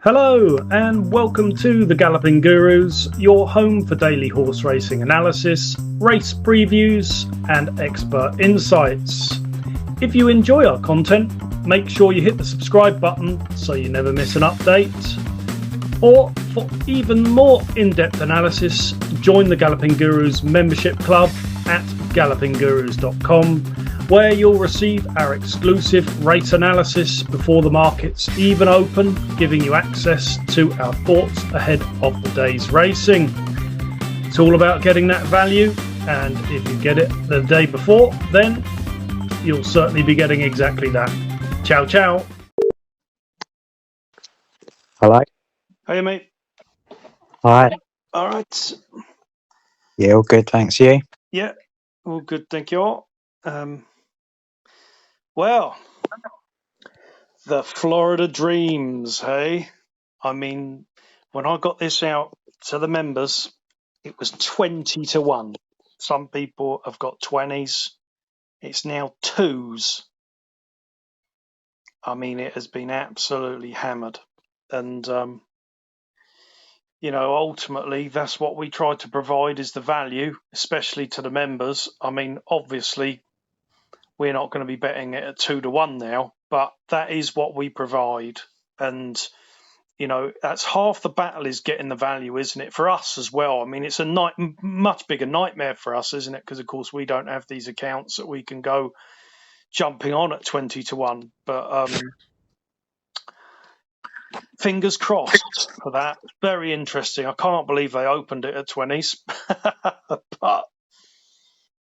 Hello and welcome to the Galloping Gurus, your home for daily horse racing analysis, race previews and expert insights. If you enjoy our content, make sure you hit the subscribe button so you never miss an update. Or for even more in-depth analysis, join the Galloping Gurus membership club at gallopinggurus.com, where you'll receive our exclusive race analysis before the markets even open, giving you access to our thoughts ahead of the day's racing. It's all about getting that value, and if you get it the day before, then you'll certainly be getting exactly that. Ciao, ciao. Hello. Hey, mate. Hi. All right. Yeah, all good, thanks. You? Yeah, all good, thank you all. Well, the Florida Dreams, hey? I mean, when I got this out to the members, it was 20-1. Some people have got 20s. It's now 2s. I mean, it has been absolutely hammered. And, ultimately, that's what we try to provide is the value, especially to the members. I mean, obviously, we're not going to be betting it at 2-1 now, but that is what we provide. And, that's half the battle is getting the value, isn't it? For us as well. I mean, it's a much bigger nightmare for us, isn't it? Because, of course, we don't have these accounts that we can go jumping on at 20-1. But fingers crossed for that. Very interesting. I can't believe they opened it at 20s. But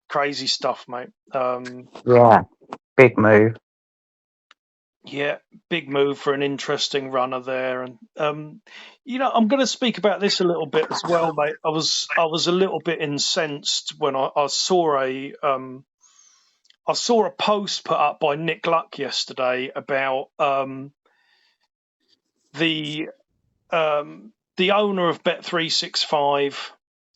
crazy stuff, mate. Yeah, big move. Yeah, big move for an interesting runner there, and I'm going to speak about this a little bit as well, mate. I was a little bit incensed when I saw a post put up by Nick Luck yesterday about the owner of Bet365,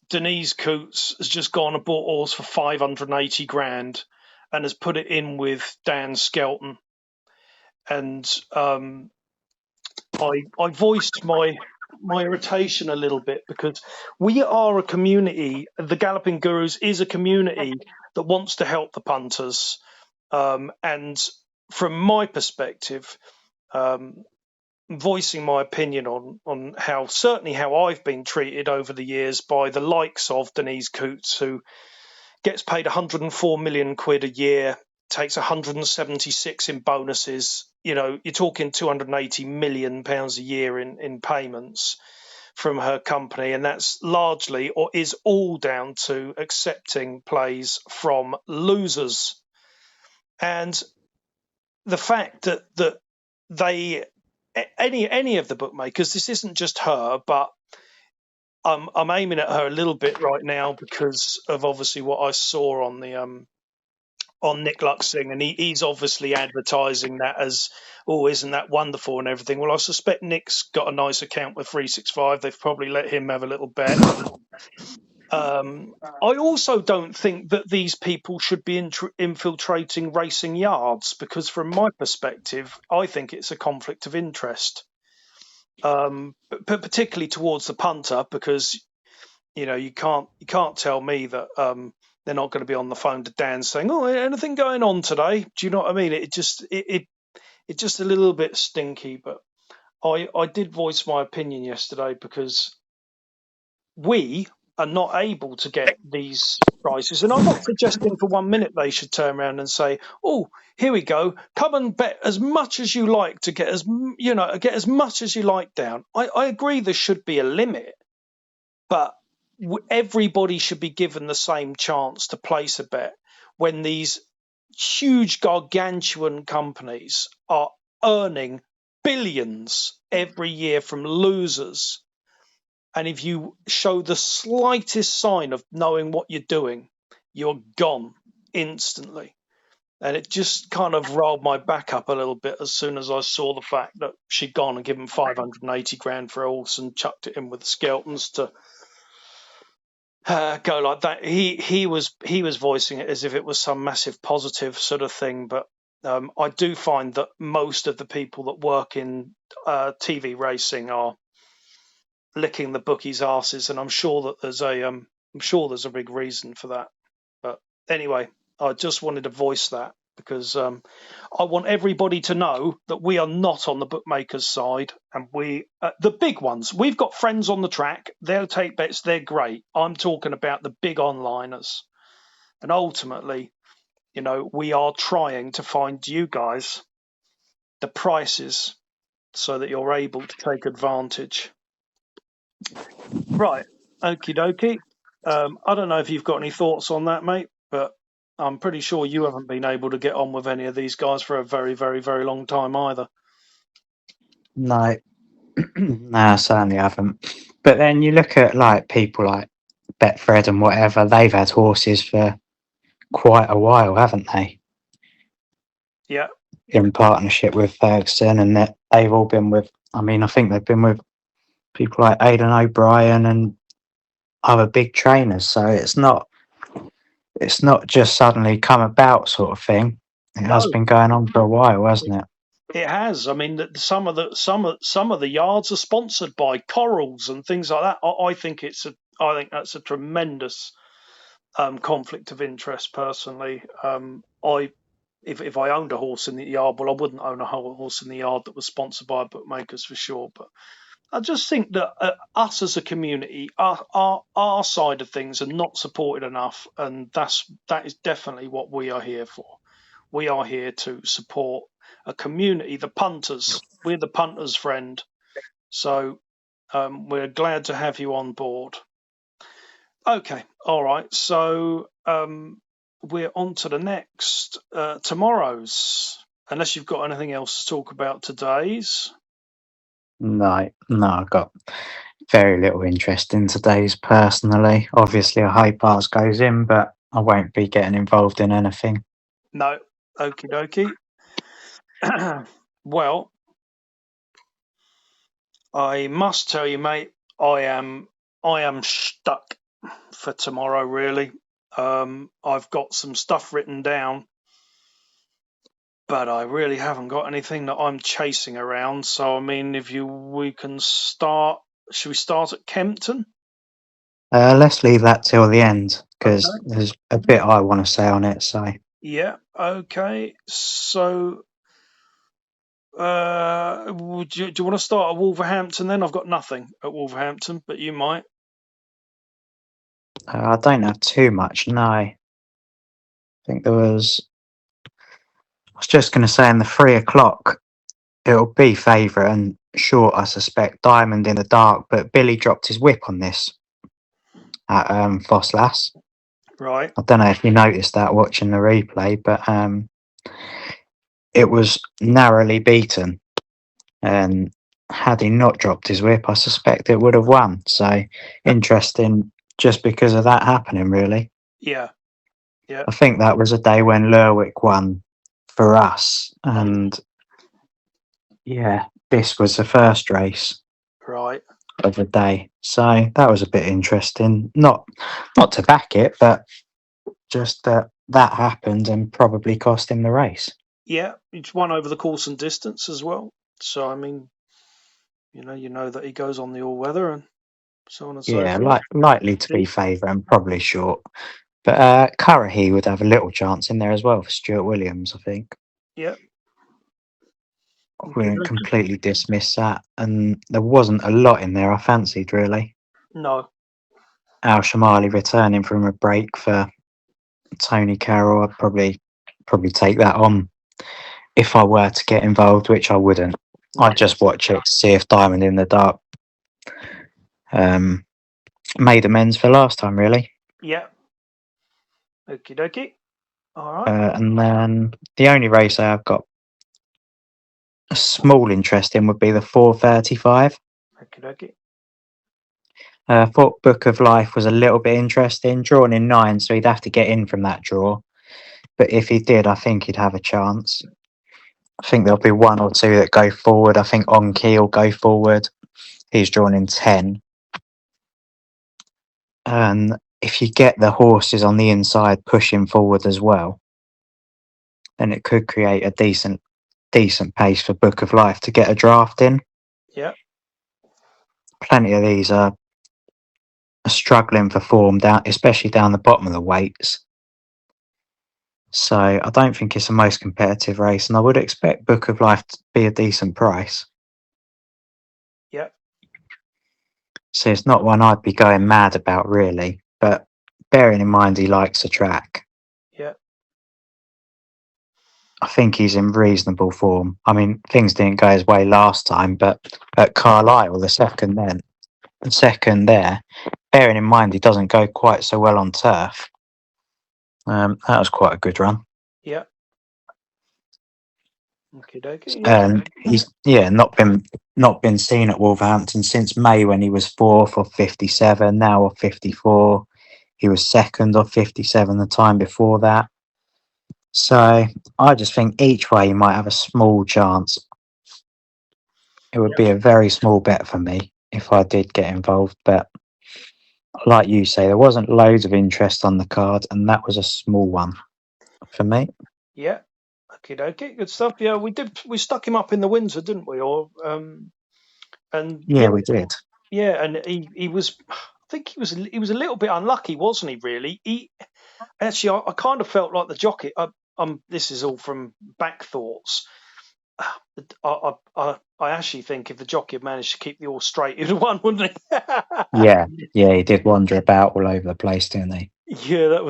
Denise Coots, has just gone and bought horse for 580 grand and has put it in with Dan Skelton. And I voiced my irritation a little bit because we are a community. The Galloping Gurus is a community that wants to help the punters. And from my perspective, voicing my opinion on how I've been treated over the years by the likes of Denise Coots, who gets paid 104 million quid a year, takes 176 in bonuses. You're talking 280 million pounds a year in payments from her company, and that's largely or is all down to accepting plays from losers. And the fact that they any of the bookmakers, this isn't just her, but I'm aiming at her a little bit right now because of obviously what I saw on the on Nick Luck's thing, and he's obviously advertising that as, oh, isn't that wonderful and everything. Well, I suspect Nick's got a nice account with 365. They've probably let him have a little bet. I also don't think that these people should be infiltrating racing yards, because from my perspective, I think it's a conflict of interest, but particularly towards the punter, because you can't tell me that they're not going to be on the phone to Dan saying, "Oh, anything going on today?" Do you know what I mean? It's just a little bit stinky. But I did voice my opinion yesterday because we are not able to get these prices, and I'm not suggesting for 1 minute they should turn around and say, "Oh, here we go, come and bet as much as you like to get as much as you like down." I agree there should be a limit, but everybody should be given the same chance to place a bet when these huge gargantuan companies are earning billions every year from losers. And if you show the slightest sign of knowing what you're doing, you're gone instantly. And it just kind of rolled my back up a little bit as soon as I saw the fact that she'd gone and given 580 grand for a horse and chucked it in with the Skeltons to go like that. He was voicing it as if it was some massive positive sort of thing, but I do find that most of the people that work in TV racing are licking the bookies' asses, and I'm sure that there's a big reason for that. But anyway, I just wanted to voice that because I want everybody to know that we are not on the bookmakers' side, and the big ones. We've got friends on the track; they'll take bets. They're great. I'm talking about the big onliners, and ultimately, we are trying to find you guys the prices so that you're able to take advantage. Right, okie dokie. I don't know if you've got any thoughts on that, mate, but I'm pretty sure you haven't been able to get on with any of these guys for a very, very, very long time either. No, no, I certainly haven't. But then you look at like people like Betfred and whatever, they've had horses for quite a while, haven't they? Yeah. In partnership with Ferguson, and that they've all been with, I think they've been with people like Aidan O'Brien and other big trainers. So it's not just suddenly come about sort of thing. It has No, been going on for a while, hasn't it? it has. I mean, some of the yards are sponsored by Corals and things like that. I think that's a tremendous conflict of interest. Personally, if I owned a horse in the yard, well, I wouldn't own a whole horse in the yard that was sponsored by bookmakers for sure. But I just think that us as a community, our side of things are not supported enough, and that is definitely what we are here for. We are here to support a community, the punters. We're the punters' friend, so we're glad to have you on board. Okay, all right. So we're on to the next tomorrow's. Unless you've got anything else to talk about today's. No, I've got very little interest in today's personally. Obviously, I hope ours goes in, but I won't be getting involved in anything. No, okie dokie. Well, I must tell you, mate, I am stuck for tomorrow. Really, I've got some stuff written down, but I really haven't got anything that I'm chasing around. So, I mean, we can start. Should we start at Kempton? Let's leave that till the end because Okay. there's a bit I want to say on it. So Yeah. Okay. So, do you want to start at Wolverhampton then? I've got nothing at Wolverhampton, but you might. I don't have too much. No, I think there was. I was just going to say in the 3 o'clock, it'll be favourite and short. I suspect Diamond in the Dark, but Billy dropped his whip on this at Fosslas. Right. I don't know if you noticed that watching the replay, but it was narrowly beaten. And had he not dropped his whip, I suspect it would have won. So interesting, just because of that happening, really. Yeah. Yeah. I think that was a day when Lerwick won for us, and yeah, this was the first race Right. of the day. So that was a bit interesting. Not to back it, but just that happened and probably cost him the race. Yeah. He's won over the course and distance as well. So I mean, you know that he goes on the all weather and so on and so Yeah, forth. likely to be favourite and probably short. But Currahy would have a little chance in there as well for Stuart Williams, I think. Yeah. We didn't completely dismiss that. And there wasn't a lot in there I fancied, really. No. Al Shamali returning from a break for Tony Carroll, I'd probably take that on if I were to get involved, which I wouldn't. No. I'd just watch it to see if Diamond in the Dark made amends for last time, really. Yeah. Okie dokie. All right. And then the only race I've got a small interest in would be the 4:35. Okie dokie. Thought Book of Life was a little bit interesting, drawn in 9, so he'd have to get in from that draw. But if he did, I think he'd have a chance. I think there'll be one or two that go forward. I think On Key will go forward. He's drawn in 10. And if you get the horses on the inside pushing forward as well, then it could create a decent pace for Book of Life to get a draft in. Yeah. Plenty of these are struggling for form down, especially down the bottom of the weights. So I don't think it's the most competitive race, and I would expect Book of Life to be a decent price. Yeah. So it's not one I'd be going mad about, really. But bearing in mind he likes the track, Yeah. I think he's in reasonable form. I mean, things didn't go his way last time, but at Carlisle, the second there, bearing in mind he doesn't go quite so well on turf, that was quite a good run. Yeah. Okay. And he's not been seen at Wolverhampton since May, when he was fourth of 57, now of 54. He was second of 57 the time before that. So I just think each way you might have a small chance. It would be a very small bet for me if I did get involved. But like you say, there wasn't loads of interest on the card, and that was a small one for me. Yeah. Okay. Good stuff. Yeah, we did. We stuck him up in the Windsor, didn't we? And Yeah, we did. Yeah, and he was. I think he was a little bit unlucky, wasn't he? Really. Actually, I kind of felt like the jockey. This is all from back thoughts. I actually think if the jockey had managed to keep the horse straight, he'd have won, wouldn't he? Yeah, he did wander about all over the place, didn't he? Yeah, it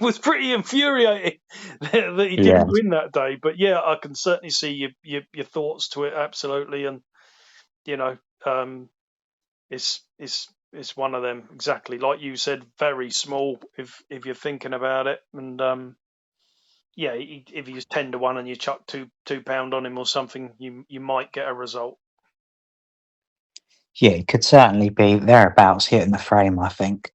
was pretty infuriating that he didn't win that day. But yeah, I can certainly see your thoughts to it, absolutely. And it's one of them, exactly like you said, very small if you're thinking about it. And yeah, if he was 10-1 and you chuck £2 on him or something, you might get a result. Yeah, it could certainly be thereabouts hitting the frame, I think.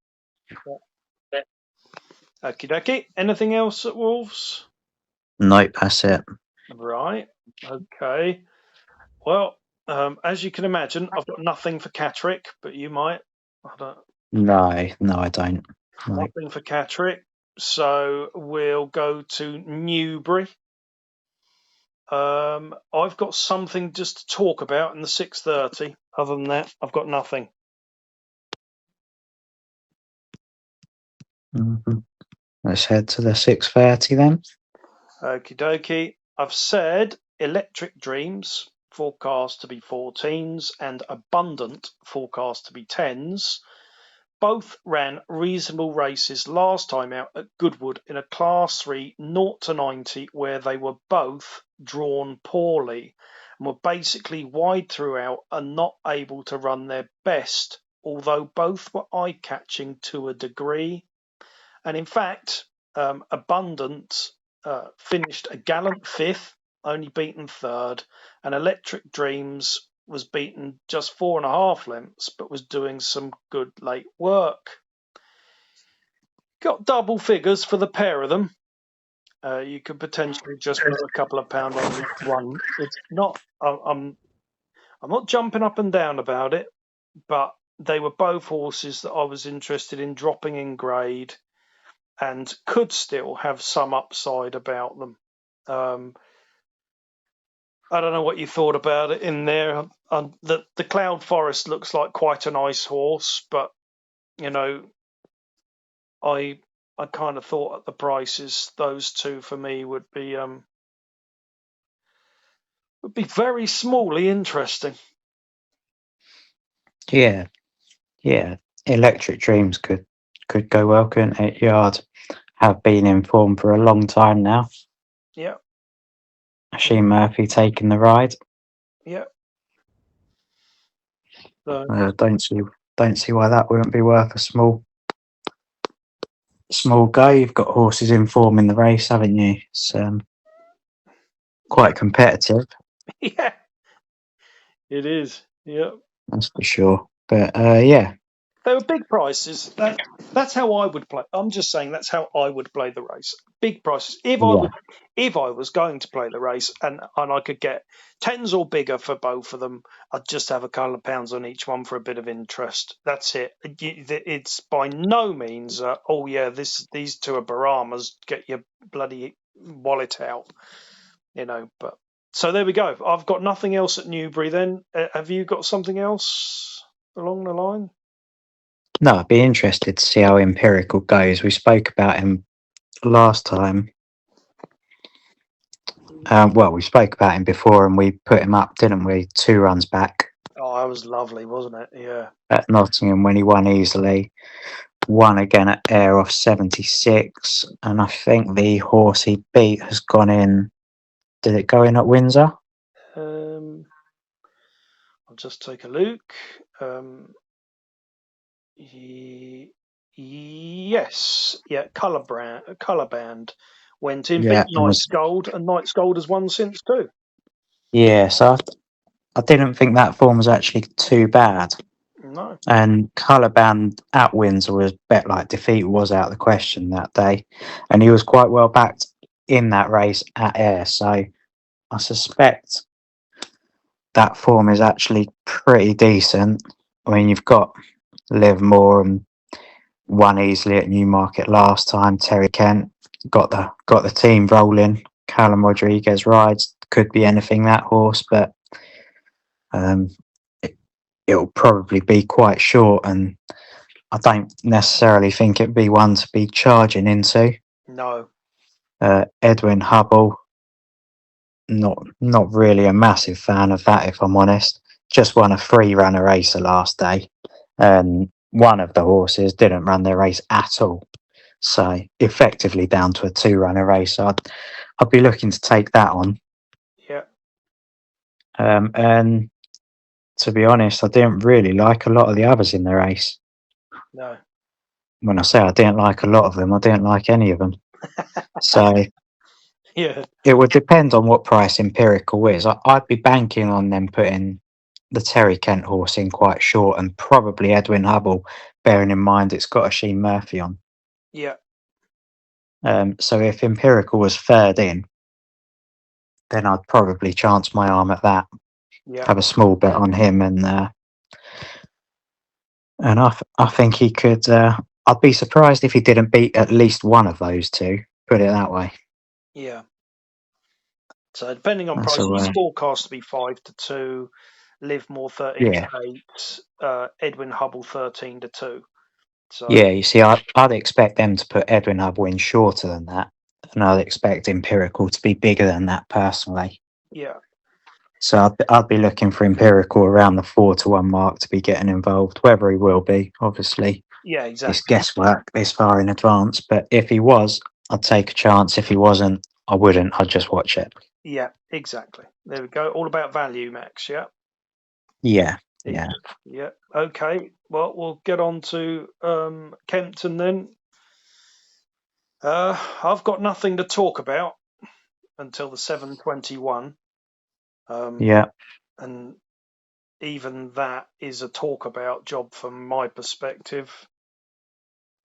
Okie dokie. Anything else at Wolves? Nope, that's it. Right. Okay. Well, as you can imagine, I've got nothing for Catterick, but you might. I don't. No, I don't. No. Nothing for Catterick. So we'll go to Newbury. I've got something just to talk about in the 6:30. Other than that, I've got nothing. Mm-hmm. Let's head to the 6:30 then. Okie dokie. I've said Electric Dreams forecast to be 14s and Abundant forecast to be 10s. Both ran reasonable races last time out at Goodwood in a Class 3 0-90, where they were both drawn poorly and were basically wide throughout and not able to run their best, although both were eye-catching to a degree. And in fact, Abundant finished a gallant 5th, only beaten 3rd, and Electric Dreams was beaten just 4.5 lengths, but was doing some good late work. Got double figures for the pair of them. You could potentially just put a couple of pounds on each one. It's not. I'm not jumping up and down about it, but they were both horses that I was interested in dropping in grade and could still have some upside about them. I don't know what you thought about it in there. The Cloud Forest looks like quite a nice horse, but I kind of thought at the prices, those two for me would be very smallly interesting. Yeah. Electric Dreams could go well, couldn't it? Yard have been in form for a long time now. Yeah. Sheen Murphy taking the ride. Yeah. Don't see why that wouldn't be worth a small go. You've got horses in form in the race, haven't you? It's quite competitive. Yeah, it is. Yeah, that's for sure. But yeah, they were big prices. That's how I would play. I'm just saying that's how I would play the race. Big prices. If I was going to play the race and I could get 10s or bigger for both of them, I'd just have a couple of pounds on each one for a bit of interest. That's it. It's by no means. These two are Baramas. Get your bloody wallet out, But so there we go. I've got nothing else at Newbury. Then have you got something else along the line? No, I'd be interested to see how Empirical goes. We spoke about him last time. We spoke about him before, and we put him up, didn't we? 2 runs back. Oh, that was lovely, wasn't it? Yeah. At Nottingham when he won easily. Won again at Ayr off 76, and I think the horse he beat has gone in. Did it go in at Windsor? I'll just take a look. Yes, yeah, colour band went in. Yeah, Beat Knight's Gold, and Knight's Gold has won since too. Yeah, so I didn't think that form was actually too bad. No. And colour band at Windsor was bet like defeat was out of the question that day, and he was quite well backed in that race at Ayr. So I suspect that form is actually pretty decent. I mean, you've got Livermore and won easily at Newmarket last time. Terry Kent got the team rolling. Callum Rodriguez rides, could be anything, that horse, but it'll probably be quite short, and I don't necessarily think it'd be one to be charging into. No. Edwin Hubble, not really a massive fan of that, if I'm honest. Just won a 3-runner race the last day, and one of the horses didn't run their race at all. So effectively down to a 2-runner race. I'd be looking to take that on. Yeah. And to be honest, I didn't really like a lot of the others in the race. No. When I say I didn't like a lot of them, I didn't like any of them. So yeah, it would depend on what price Empirical is. I'd be banking on them putting the Terry Kent horse in quite short, and probably Edwin Hubble, bearing in mind it's got a Sheen Murphy on. Yeah. So if Empirical was third in, then I'd probably chance my arm at that. Yeah. Have a small bet on him, and I think he could. I'd be surprised if he didn't beat at least one of those two. Put it that way. Yeah. So depending on That's price, all he's right. forecast to be 5-2. Livermore 13-8. Edwin Hubble 13-2. So Yeah, you see, I'd expect them to put Edwin Hubble in shorter than that, and I'd expect Empirical to be bigger than that personally. Yeah. So I'd be looking for Empirical around the 4-1 mark to be getting involved. Whether he will be, obviously, Yeah, exactly. It's guesswork this far in advance. But if he was, I'd take a chance. If he wasn't, I wouldn't. I'd just watch it. Yeah, exactly. There we go. All about value, Max. Yeah. Yeah. Yeah. Okay. Well, we'll get on to Kempton then. I've got nothing to talk about until the 7:21. Yeah. And even that is a talk about job from my perspective.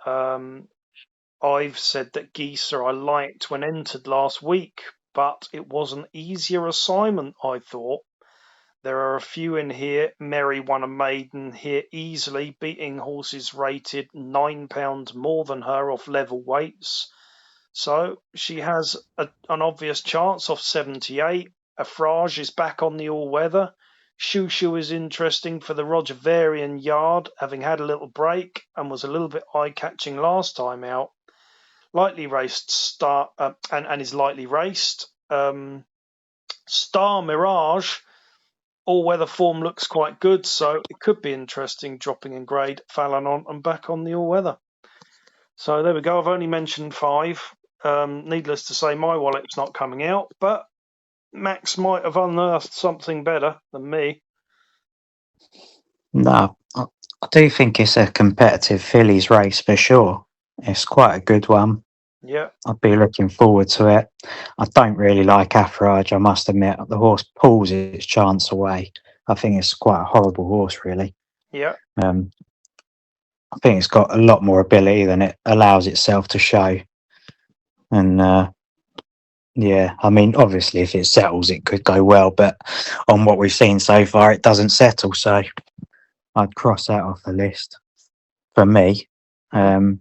I've said that Geeser I liked when entered last week, but it was an easier assignment, I thought. There are a few in here. Mary won a maiden here easily, beating horses rated £9 more than her off level weights. So she has an obvious chance off 78. Afrage is back on the all-weather. Shushu is interesting for the Roger Varian yard, having had a little break and was a little bit eye-catching last time out. Lightly raced start and is lightly raced. Star Mirage, all-weather form looks quite good, so it could be interesting dropping in grade. Fallon on and back on the all-weather. So there we go. I've only mentioned 5. Needless to say, my wallet's not coming out, but Max might have unearthed something better than me. No, I do think it's a competitive fillies race for sure. It's quite a good one. Yeah. I'd be looking forward to it. I don't really like Afrage, I must admit. The horse pulls its chance away. I think it's quite a horrible horse, really. Yeah. I think it's got a lot more ability than it allows itself to show. And yeah, I mean, obviously, if it settles, it could go well. But on what we've seen so far, it doesn't settle. So I'd cross that off the list for me.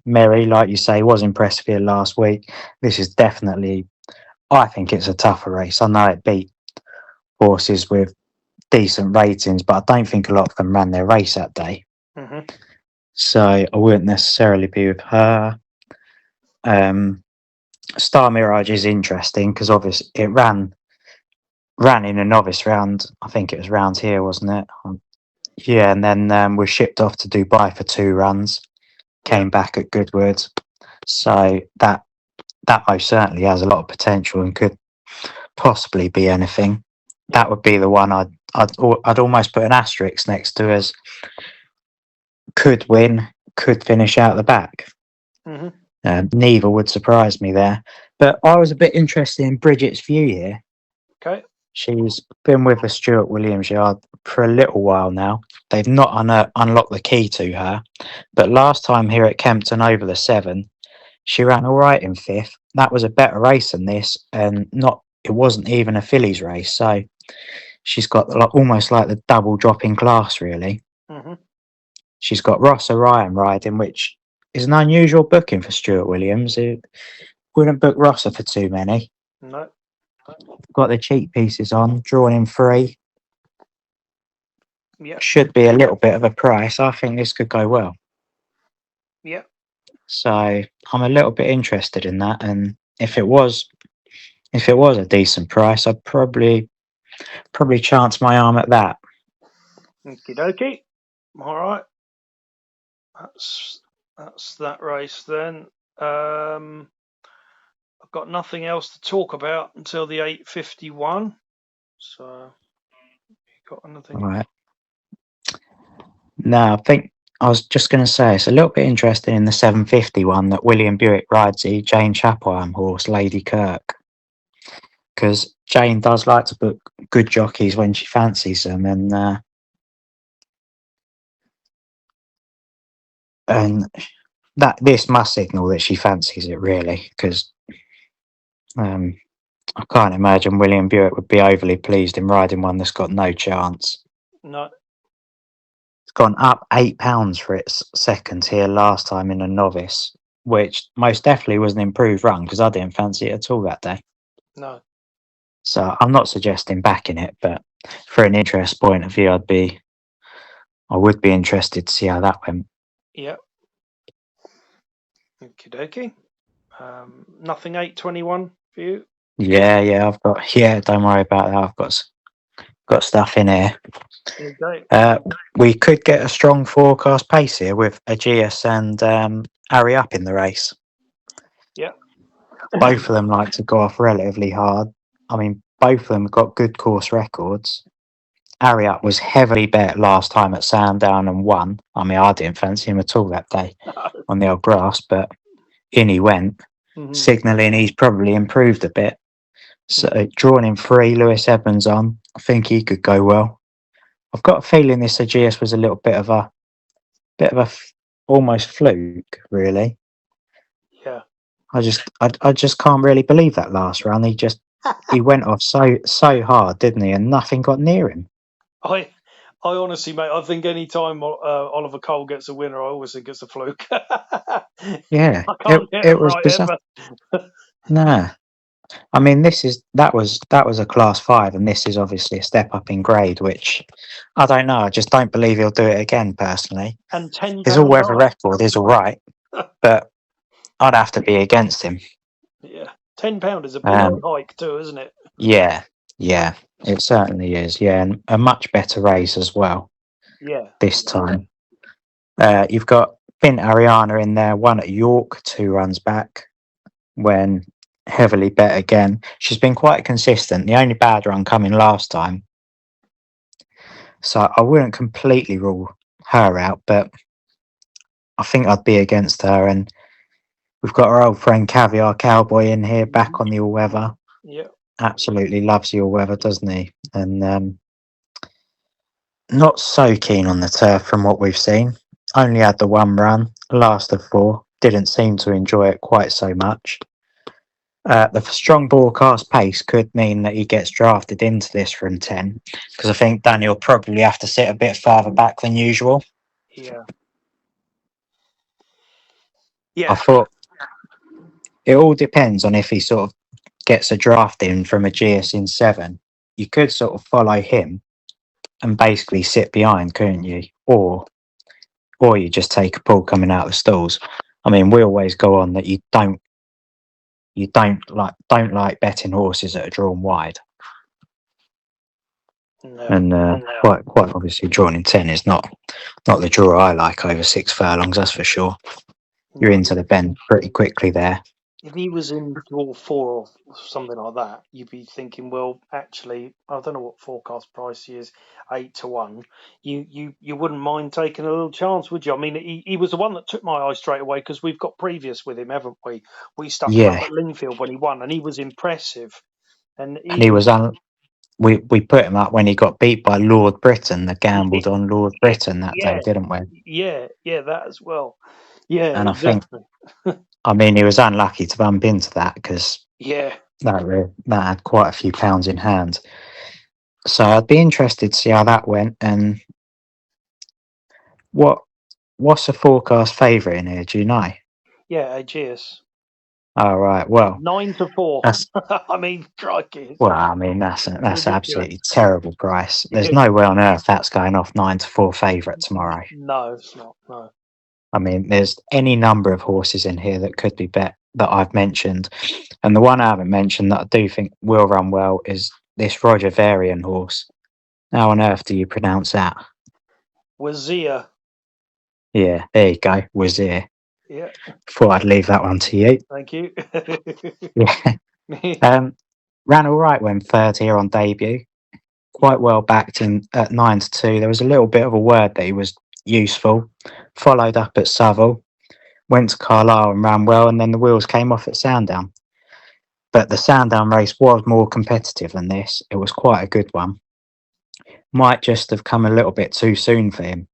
Mary, like you say, was impressive here last week. This is definitely I think it's a tougher race. I know it beat horses with decent ratings, but I don't think a lot of them ran their race that day. Mm-hmm. So I wouldn't necessarily be with her. Star Mirage is interesting because obviously it ran in a novice round. I think it was round here, wasn't it? Yeah, and then was shipped off to Dubai for 2 runs. Came back at Goodwood, so that most certainly has a lot of potential and could possibly be anything. That would be the one I'd almost put an asterisk next to as could win, could finish out the back. Mm-hmm. Neither would surprise me there. But I was a bit interested in Bridget's View here. Okay. She's been with the Stuart Williams yard for a little while now. They've not unlocked the key to her. But last time here at Kempton over the 7, she ran all right in 5th. That was a better race than this, and it wasn't even a fillies race. So she's got almost like the double drop in class, really. Mm-hmm. She's got Ross Orion riding, which is an unusual booking for Stuart Williams. Who wouldn't book Rosser for too many. No. Got the cheek pieces on, drawn in 3. Yeah. Should be a little bit of a price. I think this could go well. Yeah. So I'm a little bit interested in that, and if it was a decent price, I'd probably chance my arm at that. Okie dokie. All right. That's that race then. I've got nothing else to talk about until the 8:51. So, got anything? All right. No, I think I was just going to say it's a little bit interesting in the 751 that William Buick rides the Jane Chapwham horse, Lady Kirk, because Jane does like to book good jockeys when she fancies them, and that this must signal that she fancies it really, because I can't imagine William Buick would be overly pleased in riding one that's got no chance. No. It's gone up £8 for its second here last time in a novice, which most definitely was an improved run because I didn't fancy it at all that day. No. So I'm not suggesting backing it, but for an interest point of view, I would be interested to see how that went. Yeah. Okie dokie. Nothing 8:21 for you? Yeah, I've got. Yeah, don't worry about that. I've got stuff in here. Okay. We could get a strong forecast pace here with Aegeus and Harry Up in the race. Yeah. Both of them like to go off relatively hard. I mean, both of them got good course records. Harry Up was heavily bet last time at Sandown and won. I mean, I didn't fancy him at all that day on the old grass, but in he went, signalling he's probably improved a bit. So drawn in 3, Lewis Evans on. I think he could go well. I've got a feeling this Aegeus was a little bit of a almost fluke, really. Yeah. I just can't really believe that last run. He went off so hard, didn't he? And nothing got near him. I honestly, mate, I think any time Oliver Cole gets a winner, I always think it's a fluke. Yeah, I can't get it it was right bizarre. ever. Nah. I mean, that was a class 5, and this is obviously a step up in grade, which I don't know. I just don't believe he'll do it again, personally. And £10. His all-weather record is all right, but I'd have to be against him. Yeah, £10 is a big hike too, isn't it? Yeah, it certainly is. Yeah, and a much better race as well. Yeah, this time. You've got Bint Ariana in there, one at York, 2 runs back when heavily bet again. She's been quite consistent. The only bad run coming last time. So I wouldn't completely rule her out, but I think I'd be against her. And we've got our old friend Caviar Cowboy in here, back on the all-weather. Yeah. Absolutely loves the all-weather, doesn't he? And not so keen on the turf from what we've seen. Only had the 1 run, last of 4. Didn't seem to enjoy it quite so much. The strong broadcast pace could mean that he gets drafted into this from 10, because I think Daniel probably have to sit a bit farther back than usual. Yeah. I thought it all depends on if he sort of gets a draft in from a GS in 7, you could sort of follow him and basically sit behind, couldn't you? Or you just take a pull coming out of the stalls. I mean, we always go on that you don't like betting horses that are drawn wide. No. And quite obviously, drawn in 10 is not the draw I like over 6 furlongs. That's for sure. You're No. into the bend pretty quickly there. If he was in draw 4 or something like that, you'd be thinking, well, actually, I don't know what forecast price he is, 8-1. You wouldn't mind taking a little chance, would you? I mean, he was the one that took my eye straight away because we've got previous with him, haven't we? We stuck him up Yeah, at Lingfield when he won, and he was impressive. And and he was we put him up when he got beat by Lord Britain. The gambled on Lord Britain that day, didn't we? Yeah, that as well. Yeah, And exactly. I mean, he was unlucky to bump into that because Yeah. that had quite a few pounds in hand. So I'd be interested to see how that went. And what's the forecast favourite in here? Do you know? Yeah, Aegeus. Oh right, well 9-4. that's I mean, crikey. I mean that's Ridiculous. absolutely terrible price. There's no way on earth that's going off 9-4 favourite tomorrow. No, it's not. No. I mean, there's any number of horses in here that could be bet that I've mentioned, and the one I haven't mentioned that I do think will run well is this Roger Varian horse. How on earth do you pronounce that? Wazir. Yeah, there you go, Wazir. Yeah. Thought I'd leave that one to you. Thank you. Yeah. Ran all right when third here on debut. Quite well backed in at 9-2. There was a little bit of a word that he was useful. Followed up at Southall, went to Carlisle and ran well, and then the wheels came off at Sandown. But the Sandown race was more competitive than this. It was quite a good one. Might just have come a little bit too soon for him.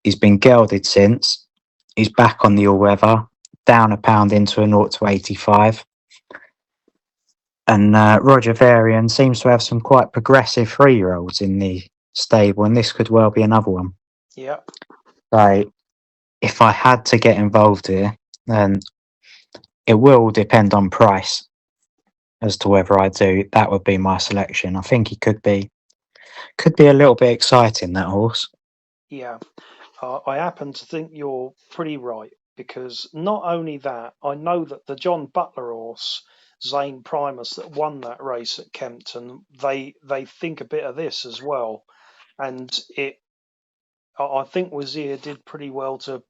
He's been gelded since. He's back on the all-weather, down a pound into a 0-85. And Roger Varian seems to have some quite progressive 3-year-olds in the stable, and this could well be another one. Yeah. So if I had to get involved here, then it will depend on price as to whether I do. That would be my selection. I think he could be a little bit exciting, that horse. Yeah. I happen to think you're pretty right, because not only that, I know that the John Butler horse, Zane Primus, that won that race at Kempton, they think a bit of this as well. And I think Wazir did pretty well to,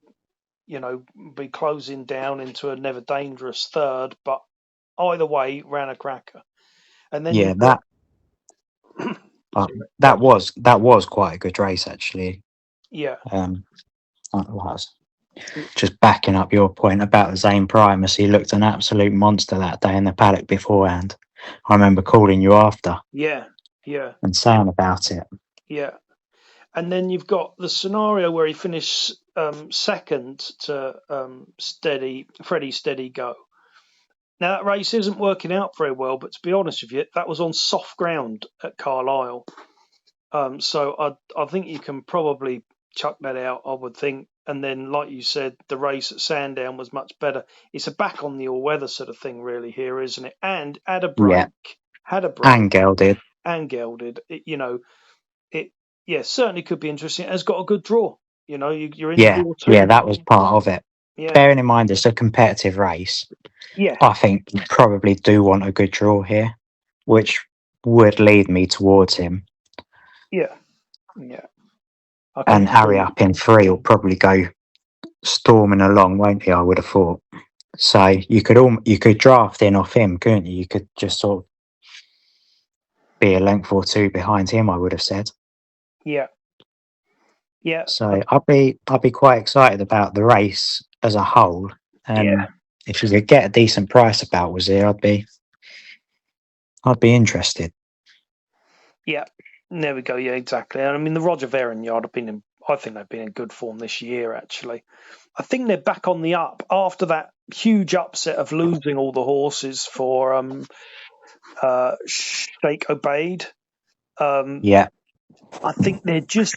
be closing down into a never dangerous third, but either way, ran a cracker. And then Yeah, that was quite a good race actually. Yeah. It was. Just backing up your point about Zane Primus, he looked an absolute monster that day in the paddock beforehand. I remember calling you after. Yeah. And saying about it. Yeah. And then you've got the scenario where he finished second to Freddie Steady Go. Now, that race isn't working out very well, but to be honest with you, that was on soft ground at Carlisle. So I think you can probably chuck that out, I would think. And then, like you said, the race at Sandown was much better. It's a back on the all-weather sort of thing, really, here, isn't it? And had a break. And gelded. It certainly could be interesting. It has got a good draw. You're in draw 2. Yeah, that was part of it. Yeah. Bearing in mind it's a competitive race, Yeah. I think you probably do want a good draw here, which would lead me towards him. Yeah. And Harry up in 3 will probably go storming along, won't he? I would have thought. So you could draft in off him, couldn't you? You could just sort of be a length or 2 behind him, I would have said. Yeah. So I'd be quite excited about the race as a whole. And if you could get a decent price about Wazir, I'd be interested. Yeah. There we go. Yeah, exactly. And I mean, the Roger Varian yard I think they've been in good form this year, actually. I think they're back on the up after that huge upset of losing all the horses for Sheikh Obeid. I think they're just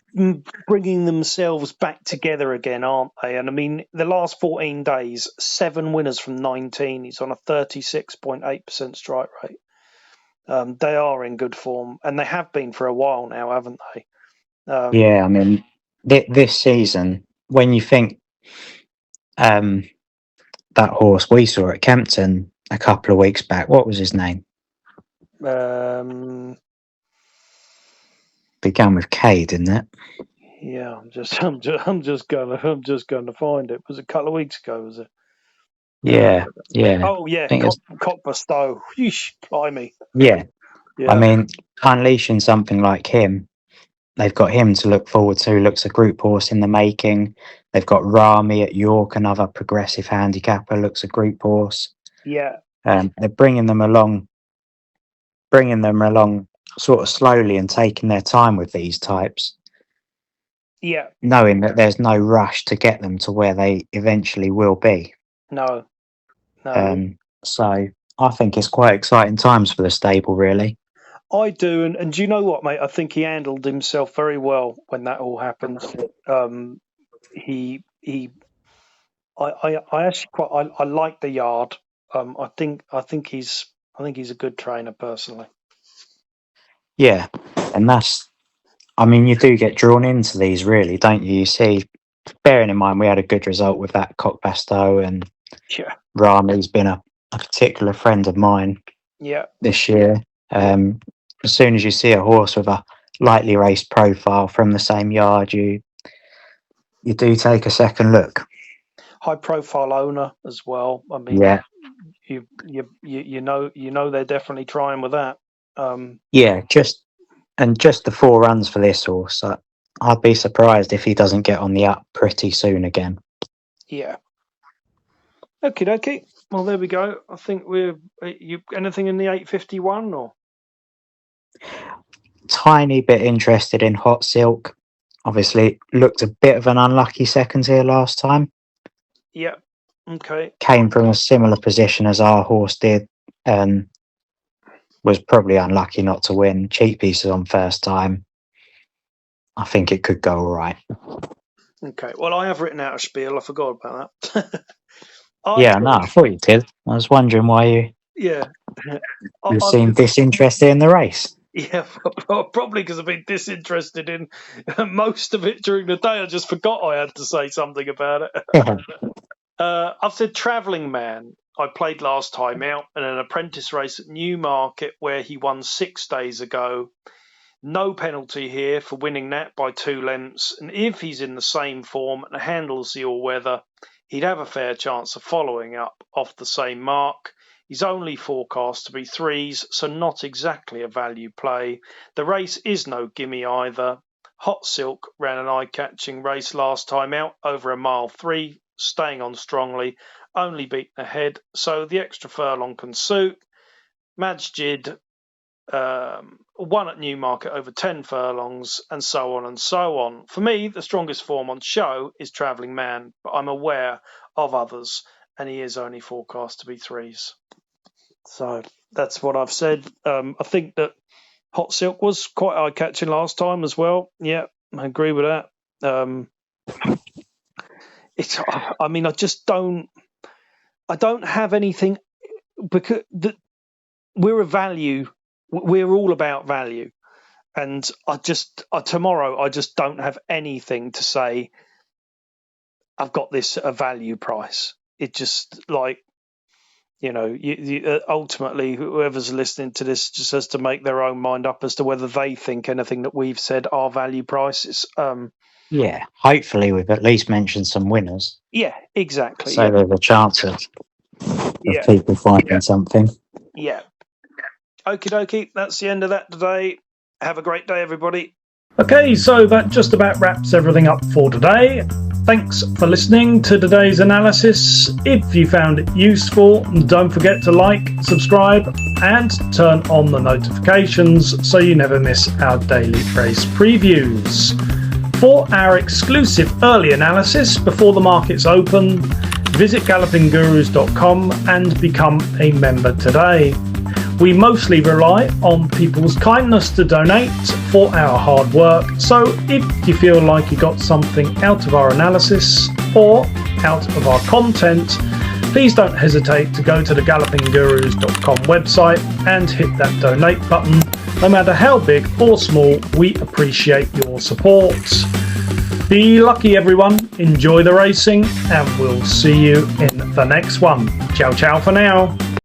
bringing themselves back together again, aren't they? And I mean, the last 14 days, 7 winners from 19. He's on a 36.8% strike rate. They are in good form, and they have been for a while now, haven't they? Yeah, I mean, this season, when you think that horse we saw at Kempton a couple of weeks back, what was his name? Began with K, didn't it? Yeah, I'm just going to find it. Was it a couple of weeks ago? Was it? Yeah. Oh yeah, Cockburstow. Blimey. Yeah. Yeah. I mean, unleashing something like him, they've got him to look forward to. Looks a group horse in the making. They've got Rami at York, another progressive handicapper. Looks a group horse. Yeah. They're bringing them along sort of slowly and taking their time with these types. Yeah. Knowing that there's no rush to get them to where they eventually will be. No. So I think it's quite exciting times for the stable, really. I do, and do you know what, mate? I think he handled himself very well when that all happened. I actually I like the yard. I think he's a good trainer personally. Yeah, and I mean, you do get drawn into these, really, don't you? You see, bearing in mind we had a good result with that Cockburstow, and yeah, Rami's been a particular friend of mine. Yeah, this year. As soon as you see a horse with a lightly raced profile from the same yard, you do take a second look. High profile owner as well. I mean, yeah, you know they're definitely trying with that. Just the 4 runs for this horse. I'd be surprised if he doesn't get on the up pretty soon again. Yeah. Okay. Well, there we go. I think anything in the 851 or? Tiny bit interested in Hot Silk. Obviously, looked a bit of an unlucky second here last time. Yeah. Okay. Came from a similar position as our horse did, and was probably unlucky not to win. Cheap pieces on first time. I think it could go all right. Okay. Well, I have written out a spiel. I forgot about that. I thought you did. I was wondering why you seemed disinterested in the race. Yeah, probably because I've been disinterested in most of it during the day. I just forgot I had to say something about it. I've said Travelling Man. I played last time out in an apprentice race at Newmarket where he won 6 days ago. No penalty here for winning that by 2 lengths. And if he's in the same form and handles the all-weather, he'd have a fair chance of following up off the same mark. He's only forecast to be 3s, so not exactly a value play. The race is no gimme either. Hot Silk ran an eye-catching race last time out over a mile 3, staying on strongly, only beaten ahead, so the extra furlong can suit. Majid won at Newmarket over 10 furlongs, and so on and so on. For me, the strongest form on show is Travelling Man, but I'm aware of others, and he is only forecast to be 3s. So that's what I've said. I think that Hot Silk was quite eye-catching last time as well. Yeah, I agree with that. I don't have anything, because we're a value. We're all about value, and tomorrow I just don't have anything to say. I've got this at a value price. It just ultimately whoever's listening to this just has to make their own mind up as to whether they think anything that we've said are value prices. Hopefully we've at least mentioned some winners. Yeah, exactly. So there's a chance of people finding something. Yeah. Okie dokie, that's the end of that today. Have a great day, everybody. Okay, so that just about wraps everything up for today. Thanks for listening to today's analysis. If you found it useful, don't forget to like, subscribe, and turn on the notifications so you never miss our daily race previews. For our exclusive early analysis before the markets open, visit gallopinggurus.com and become a member today. We mostly rely on people's kindness to donate for our hard work, so if you feel like you got something out of our analysis or out of our content, please don't hesitate to go to the gallopinggurus.com website and hit that donate button. No matter how big or small, we appreciate your support. Be lucky, everyone. Enjoy the racing, and we'll see you in the next one. Ciao, ciao for now.